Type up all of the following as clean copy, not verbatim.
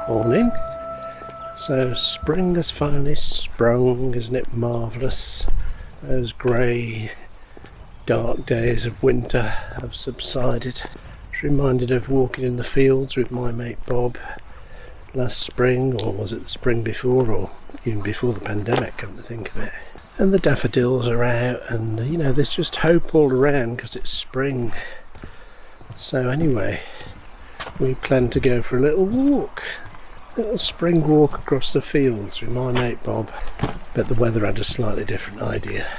Morning. So spring has finally sprung, isn't it marvellous? Those grey, dark days of winter have subsided. It's reminded of walking in the fields with my mate Bob last spring, or was it the spring before, or even before the pandemic, come to think of it. And the daffodils are out, and there's just hope all around because it's spring. So anyway, we plan to go for a little walk. Little spring walk across the fields with my mate Bob, but the weather had a slightly different idea.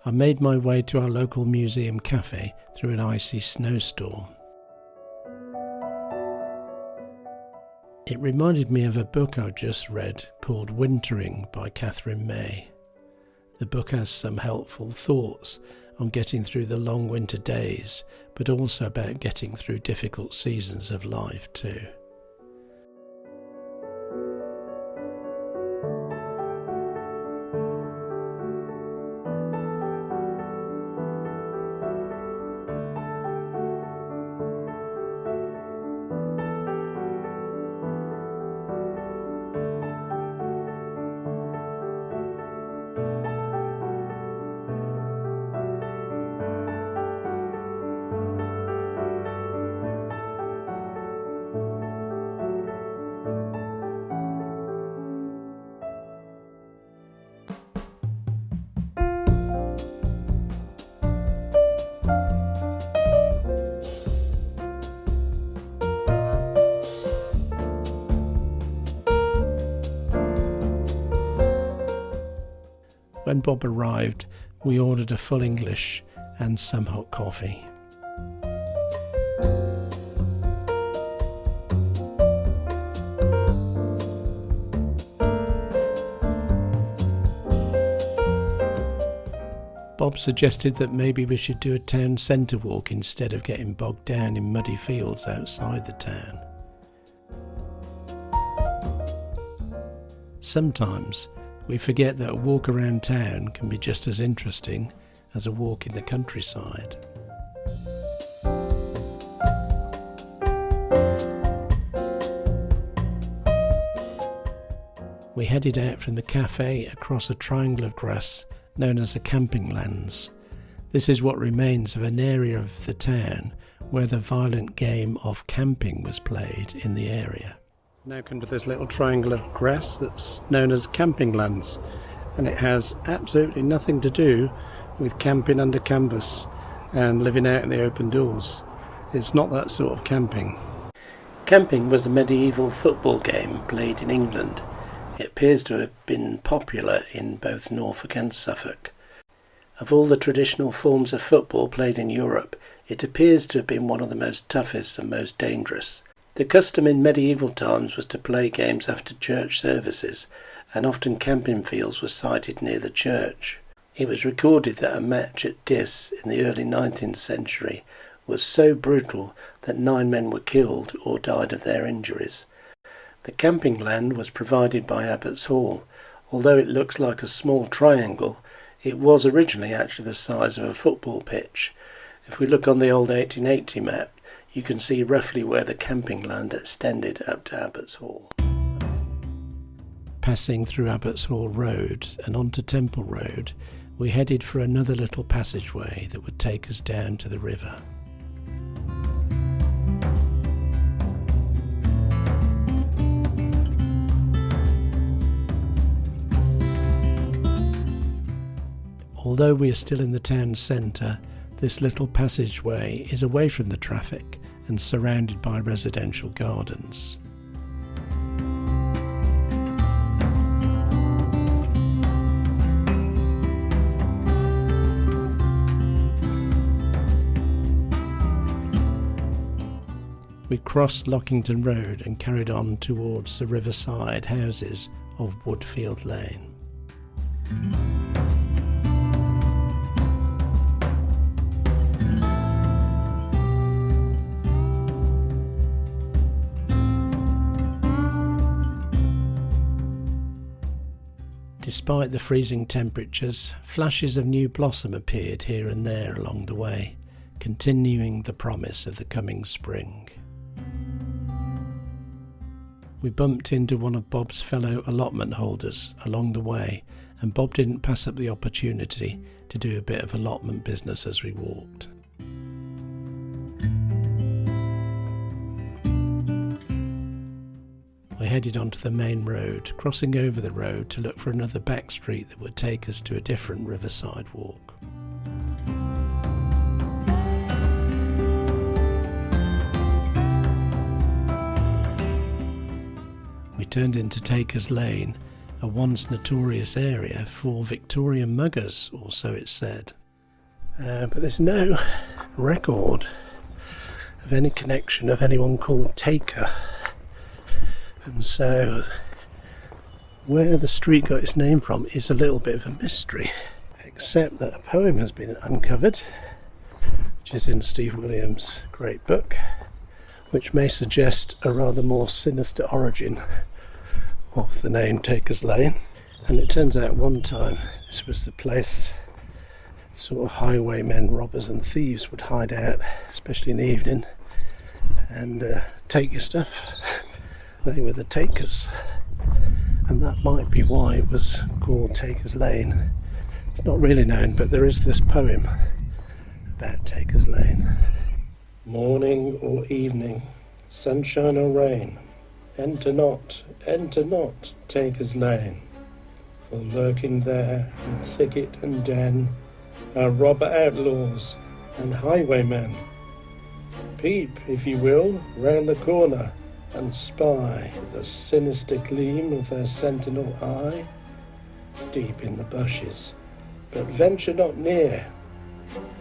I made my way to our local museum cafe through an icy snowstorm. It reminded me of a book I've just read called Wintering by Catherine May. The book has some helpful thoughts on getting through the long winter days, but also about getting through difficult seasons of life too. When Bob arrived, we ordered a full English and some hot coffee. Bob suggested that maybe we should do a town centre walk instead of getting bogged down in muddy fields outside the town. Sometimes we forget that a walk around town can be just as interesting as a walk in the countryside. We headed out from the cafe across a triangle of grass known as the camping lands. This is what remains of an area of the town where the violent game of camping was played in the area. Now come to this little triangle of grass that's known as camping lands, and it has absolutely nothing to do with camping under canvas and living out in the open doors. It's not that sort of camping. Camping was a medieval football game played in England. It appears to have been popular in both Norfolk and Suffolk. Of all the traditional forms of football played in Europe, it appears to have been one of the most toughest and most dangerous. The custom in medieval times was to play games after church services, and often camping fields were sited near the church. It was recorded that a match at Diss in the early 19th century was so brutal that 9 men were killed or died of their injuries. The camping land was provided by Abbots Hall. Although it looks like a small triangle, it was originally actually the size of a football pitch. If we look on the old 1880 map, you can see roughly where the camping land extended up to Abbots Hall. Passing through Abbots Hall Road and onto Temple Road, we headed for another little passageway that would take us down to the river. Although we are still in the town centre, this little passageway is away from the traffic and surrounded by residential gardens. We crossed Lockington Road and carried on towards the Riverside houses of Woodfield Lane. Despite the freezing temperatures, flashes of new blossom appeared here and there along the way, continuing the promise of the coming spring. We bumped into one of Bob's fellow allotment holders along the way, and Bob didn't pass up the opportunity to do a bit of allotment business as we walked. We headed onto the main road, crossing over the road to look for another back street that would take us to a different Riverside walk. We turned into Taker's Lane, a once notorious area for Victorian muggers, or so it said. But there's no record of any connection of anyone called Taker. And so where the street got its name from is a little bit of a mystery, except that a poem has been uncovered, which is in Steve Williams' great book, which may suggest a rather more sinister origin of the name Taker's Lane. And it turns out one time this was the place sort of highwaymen, robbers and thieves would hide out, especially in the evening, and take your stuff. They were the takers, and that might be why it was called Taker's Lane. It's not really known, but there is this poem about Taker's Lane. Morning or evening, sunshine or rain, enter not, Taker's Lane, for lurking there in thicket and den are robber outlaws and highwaymen. Peep, if you will, round the corner and spy the sinister gleam of their sentinel eye, deep in the bushes, but venture not near.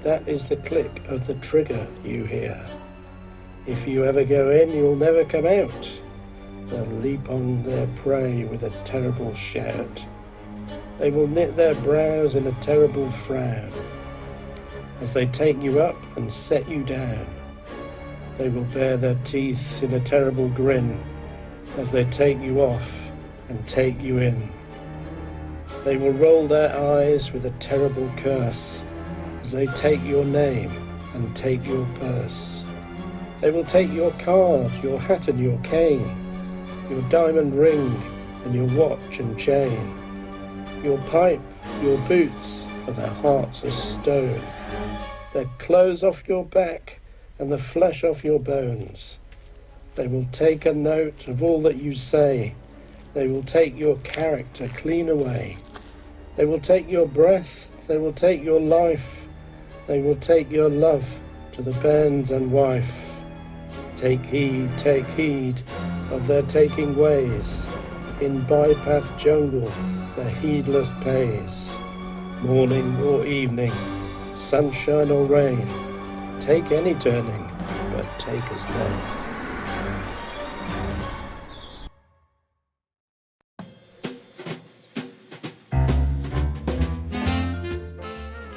That is the click of the trigger you hear. If you ever go in, you'll never come out. They'll leap on their prey with a terrible shout. They will knit their brows in a terrible frown. As they take you up and set you down, they will bare their teeth in a terrible grin as they take you off and take you in. They will roll their eyes with a terrible curse as they take your name and take your purse. They will take your card, your hat and your cane, your diamond ring and your watch and chain, your pipe, your boots, for their hearts are stone, their clothes off your back and the flesh off your bones. They will take a note of all that you say. They will take your character clean away. They will take your breath, they will take your life. They will take your love to the bairns and wife. Take heed of their taking ways. In bypath jungle the heedless pays. Morning or evening, sunshine or rain, take any turning, but Taker's Lane.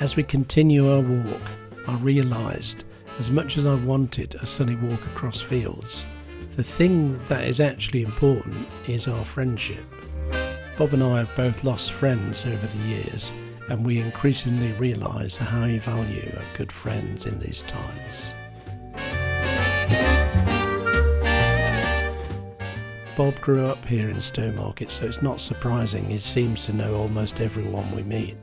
As we continue our walk, I realised, as much as I wanted a sunny walk across fields, the thing that is actually important is our friendship. Bob and I have both lost friends over the years, and we increasingly realise the high value of good friends in these times. Bob grew up here in Stowmarket, so it's not surprising he seems to know almost everyone we meet.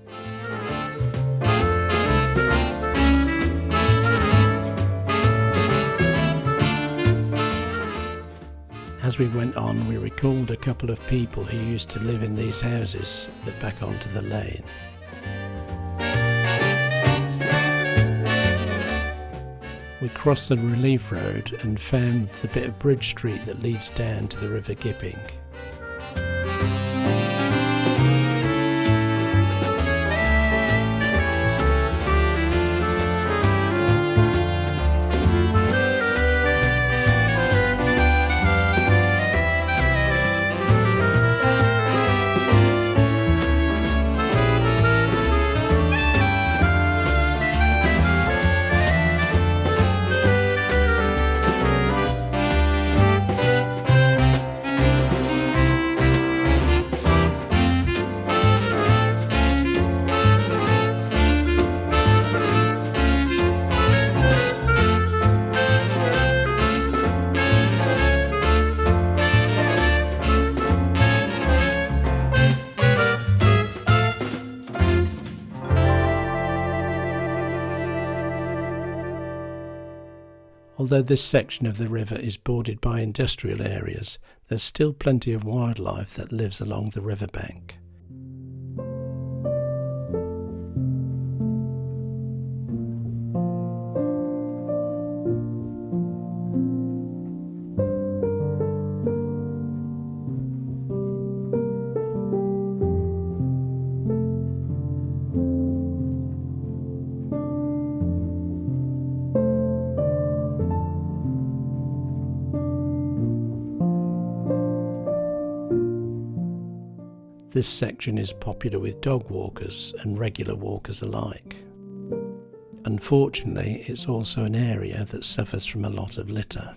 As we went on, we recalled a couple of people who used to live in these houses that back onto the lane. We crossed the relief road and found the bit of Bridge Street that leads down to the River Gipping. Although this section of the river is bordered by industrial areas, there's still plenty of wildlife that lives along the riverbank. This section is popular with dog walkers and regular walkers alike. Unfortunately, it's also an area that suffers from a lot of litter.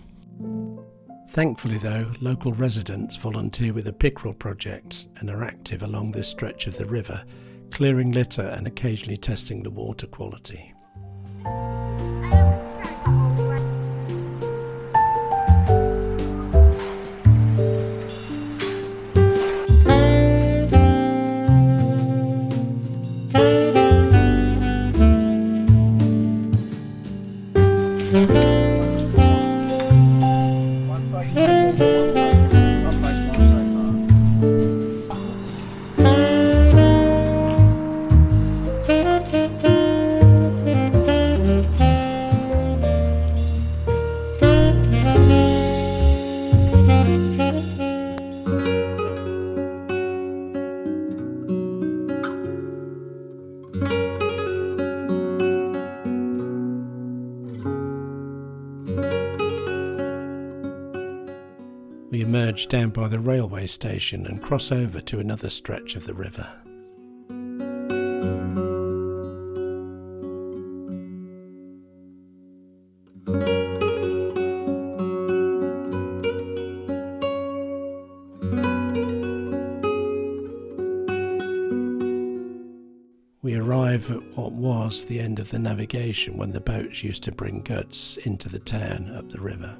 Thankfully though, local residents volunteer with the Pickerel project and are active along this stretch of the river, clearing litter and occasionally testing the water quality. We emerge down by the railway station and cross over to another stretch of the river. We arrive at what was the end of the navigation when the boats used to bring goods into the town up the river.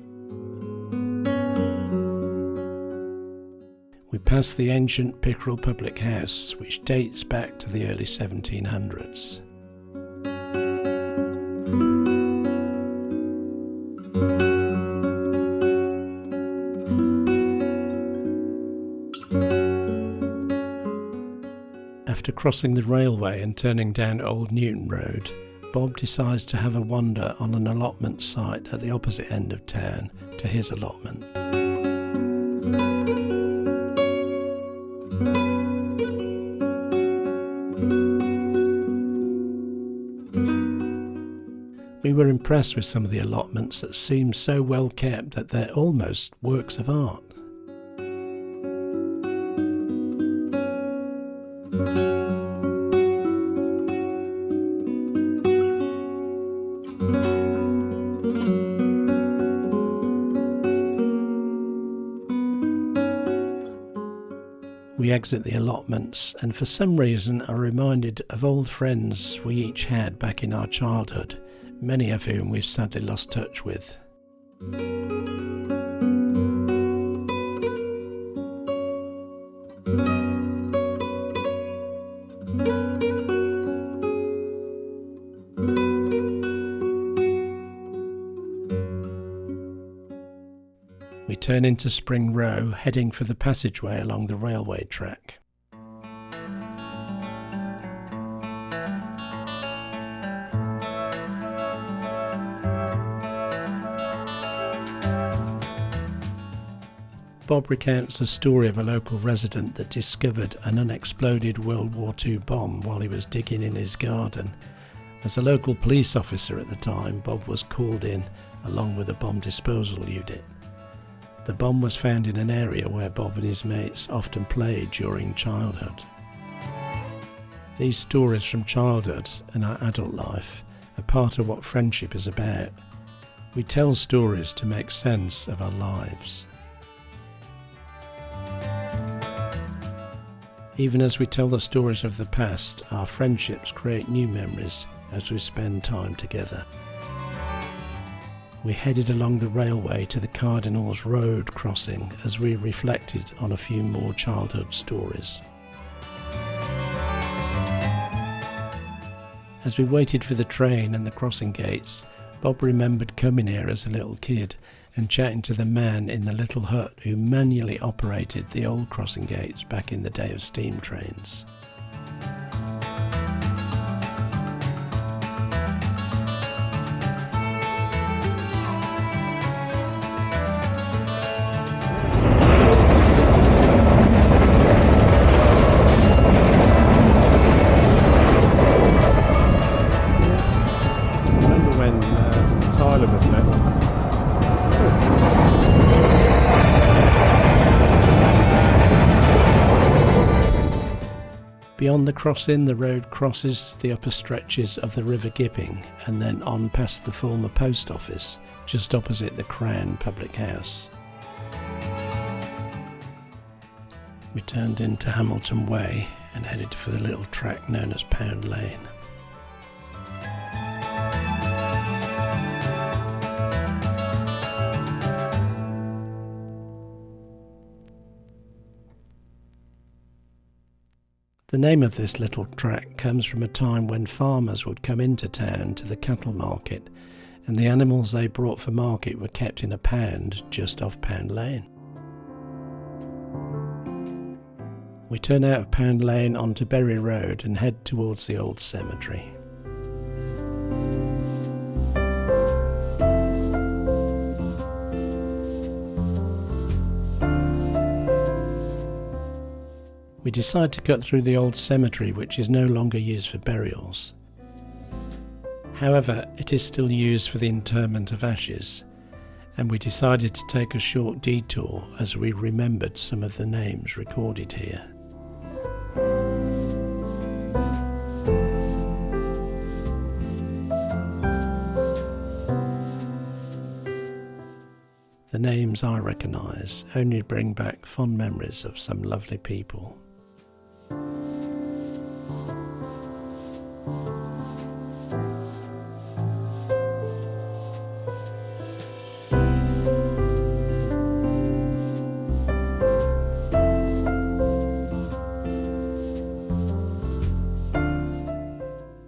We pass the ancient Pickerel Public House, which dates back to the early 1700s. After crossing the railway and turning down Old Newton Road, Bob decides to have a wander on an allotment site at the opposite end of town to his allotment. We were impressed with some of the allotments that seem so well kept that they're almost works of art. We exit the allotments and for some reason are reminded of old friends we each had back in our childhood, many of whom we've sadly lost touch with. We turn into Spring Row, heading for the passageway along the railway track. Bob recounts the story of a local resident that discovered an unexploded World War II bomb while he was digging in his garden. As a local police officer at the time, Bob was called in along with a bomb disposal unit. The bomb was found in an area where Bob and his mates often played during childhood. These stories from childhood and our adult life are part of what friendship is about. We tell stories to make sense of our lives. Even as we tell the stories of the past, our friendships create new memories as we spend time together. We headed along the railway to the Cardinals Road crossing as we reflected on a few more childhood stories. As we waited for the train and the crossing gates, Bob remembered coming here as a little kid and chatting to the man in the little hut who manually operated the old crossing gates back in the day of steam trains. Beyond the crossing, the road crosses the upper stretches of the River Gipping and then on past the former post office, just opposite the Crown Public House. We turned into Hamilton Way and headed for the little track known as Pound Lane. The name of this little track comes from a time when farmers would come into town to the cattle market, and the animals they brought for market were kept in a pound just off Pound Lane. We turn out of Pound Lane onto Bury Road and head towards the old cemetery. We decide to cut through the old cemetery, which is no longer used for burials. However, it is still used for the interment of ashes, and we decided to take a short detour as we remembered some of the names recorded here. The names I recognise only bring back fond memories of some lovely people.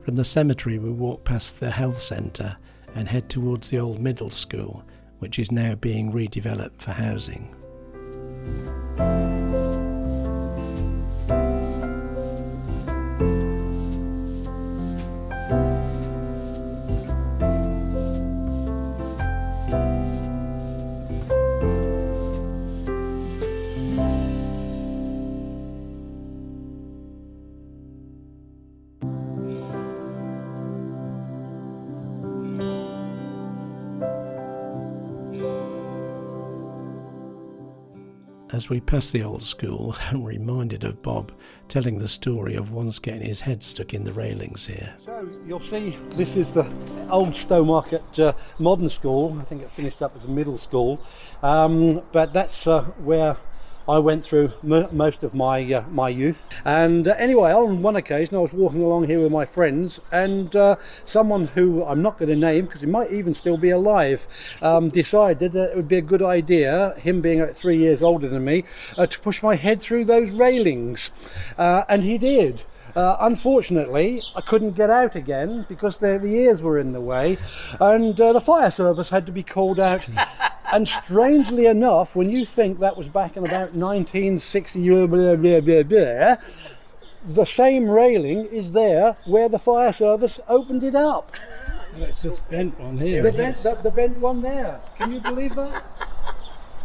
From the cemetery we walk past the health centre and head towards the old middle school, which is now being redeveloped for housing. As we pass the old school, I'm reminded of Bob telling the story of once getting his head stuck in the railings here. So you'll see this is the old Stowmarket modern school. I think it finished up as a middle school, but that's where I went through most of my my youth. And anyway, on one occasion I was walking along here with my friends, and someone who I'm not going to name because he might even still be alive decided that it would be a good idea, him being about 3 years older than me, to push my head through those railings, and he did. Unfortunately, I couldn't get out again because the ears were in the way, and the fire service had to be called out. And strangely enough, when you think that was back in about 1960, the same railing is there where the fire service opened it up. It's just bent one here. The bent one there. Can you believe that?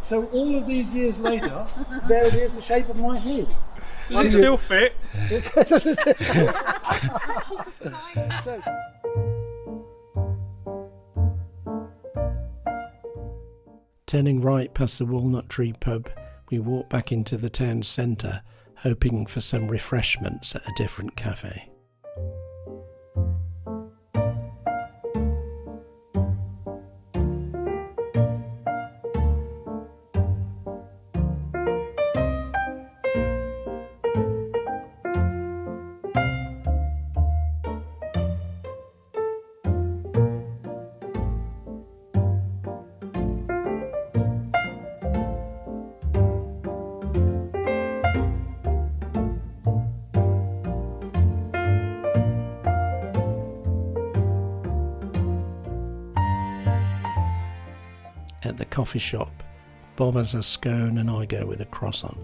So all of these years later, there it is, the shape of my head. Does it still fit? Turning right past the Walnut Tree pub, we walk back into the town centre, hoping for some refreshments at a different cafe. At the coffee shop, Bob has a scone and I go with a croissant.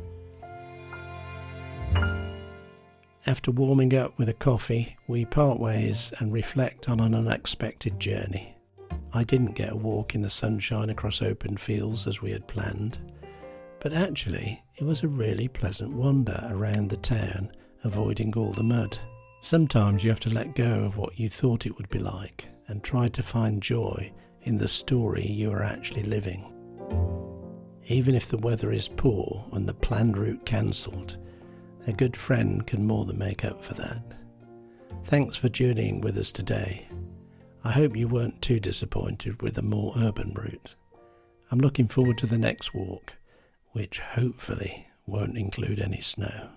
After warming up with a coffee, we part ways and reflect on an unexpected journey. I didn't get a walk in the sunshine across open fields as we had planned, but actually it was a really pleasant wander around the town, avoiding all the mud. Sometimes you have to let go of what you thought it would be like and try to find joy in the story you are actually living. Even if the weather is poor and the planned route cancelled, a good friend can more than make up for that. Thanks for journeying with us today. I hope you weren't too disappointed with the more urban route. I'm looking forward to the next walk, which hopefully won't include any snow.